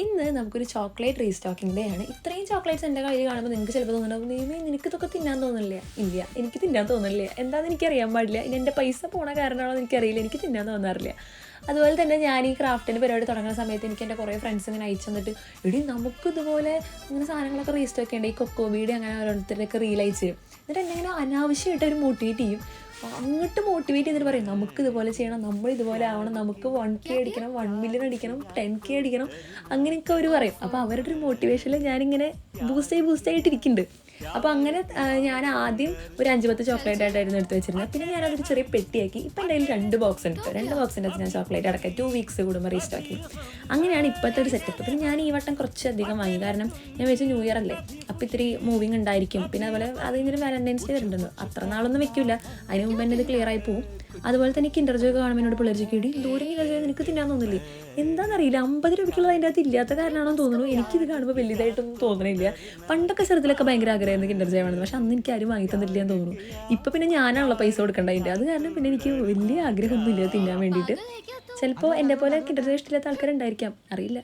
ഇന്ന് നമുക്കൊരു chocolate restocking day ആണ്. ഇത്രയും ചോക്ലേറ്റ്സ് എൻ്റെ കയ്യിൽ കാണുമ്പോൾ നിങ്ങൾക്ക് ചിലപ്പോൾ തോന്നുന്നുണ്ടാവും, ദൈവമേ നിനക്ക് ഇതൊക്കെ തിന്നാൻ തോന്നില്ല. ഇല്ല, എനിക്ക് തിന്നാൻ തോന്നില്ല. എന്താണെന്ന് എനിക്കറിയാൻ പാടില്ല. ഇനി എൻ്റെ പൈസ പോണ കാരണമാണോ എനിക്കറിയില്ല, എനിക്ക് തിന്നാൻ തോന്നാറില്ല. അതുപോലെ തന്നെ ഞാൻ ഈ ക്രാഫ്റ്റിൻ്റെ പരിപാടി തുടങ്ങുന്ന സമയത്ത് എനിക്ക് എൻ്റെ കുറേ ഫ്രണ്ട്സ് ഇങ്ങനെ അയച്ചു തന്നിട്ട്, എടി നമുക്ക് ഇതുപോലെ ഇങ്ങനെ സാധനങ്ങളൊക്കെ റീസ്റ്റോക്ക് ചെയ്യേണ്ട, ഈ കൊക്കോ വീഡിയോ അങ്ങനെ ഓരോരുത്തരൊക്കെ റീൽ അയച്ച് എന്നിട്ട് എന്നെ അനാവശ്യമായിട്ട് അവർ മോട്ടിവേറ്റ് ചെയ്യും. അങ്ങോട്ട് മോട്ടിവേറ്റ് ചെയ്തിട്ട് പറയും നമുക്ക് ഇതുപോലെ ചെയ്യണം, നമ്മൾ ഇതുപോലെ ആവണം, നമുക്ക് 1K അടിക്കണം, 1 മില്യൺ അടിക്കണം, 10K അടിക്കണം, അങ്ങനെയൊക്കെ അവർ പറയും. അപ്പോൾ അവരുടെ ഒരു മോട്ടിവേഷനിൽ ഞാനിങ്ങനെ ബൂസ്റ്റായിട്ടിരിക്കുന്നുണ്ട്. അപ്പോൾ അങ്ങനെ ഞാൻ ആദ്യം ഒരു 5-10 ചോക്ലേറ്റ് ആയിട്ടായിരുന്നു എടുത്ത് വെച്ചിരുന്നത്. പിന്നെ ഞാനതൊരു ചെറിയ പെട്ടിയാക്കി. ഇപ്പം എൻ്റെ കയ്യിൽ 2 ബോക്സ് ഉണ്ട്. 2 ബോക്സിൻ്റെ അകത്ത് ഞാൻ ചോക്ലേറ്റ് അടക്കം 2 വീക്സ് കൂടുമ്പോൾ റീസ്റ്റോക്കി. അങ്ങനെയാണ് ഇപ്പോഴത്തെ ഒരു സെറ്റപ്പ്. പിന്നെ ഞാൻ ഈ വട്ടം കുറച്ചധികം വാങ്ങി. കാരണം ഞാൻ വെച്ച് ന്യൂ ഇയർ അല്ലേ, അപ്പോൾ ഇത്തിരി മൂവിങ് ഉണ്ടായിരിക്കും. പിന്നെ അതുപോലെ അത് കഴിഞ്ഞൊരു വാലന്റൈൻസ് ഡേ വരുന്നുണ്ട്. അത്ര നാളൊന്നും വെക്കില്ല, അതിന് മുമ്പ് തന്നെ ഇത് ക്ലിയർ ആയി പോകും. അതുപോലെ തന്നെ കിൻഡർ ജോയ് കാണുമ്പോൾ എന്നോട് പിള്ളേർ ചോദിക്കും, ദൂരം കിൻഡർ ജോയ് നിനക്ക് തിന്നാൻ തോന്നില്ലേ? എന്താണെന്നറിയില്ല, 50 രൂപയ്ക്കുള്ളത് അതിൻ്റെ അകത്ത് ഇല്ലാത്ത കാരണമാണെന്ന് തോന്നുന്നു. എനിക്കിത് കാണുമ്പോൾ വലുതായിട്ടൊന്നും തോന്നണില്ല. പണ്ടൊക്കെ ചെറുതിലൊക്കെ ഭയങ്കര ആഗ്രഹമായിരുന്നു കിൻഡർ ജോയ് വേണമെന്ന്, പക്ഷെ അന്ന് എനിക്ക് ആരും വാങ്ങി തന്നില്ല എന്ന് തോന്നുന്നു. ഇപ്പം പിന്നെ ഞാനാണല്ലോ പൈസ കൊടുക്കേണ്ട അതിൻ്റെ. അത് കാരണം പിന്നെ എനിക്ക് വലിയ ആഗ്രഹമൊന്നുമില്ല തിന്നാൻ വേണ്ടിയിട്ട്. ചിലപ്പോൾ എൻ്റെ പോലെ കിൻഡർ ജോയ് ഇഷ്ടമില്ലാത്ത ആൾക്കാരുണ്ടായിരിക്കാം, അറിയില്ല.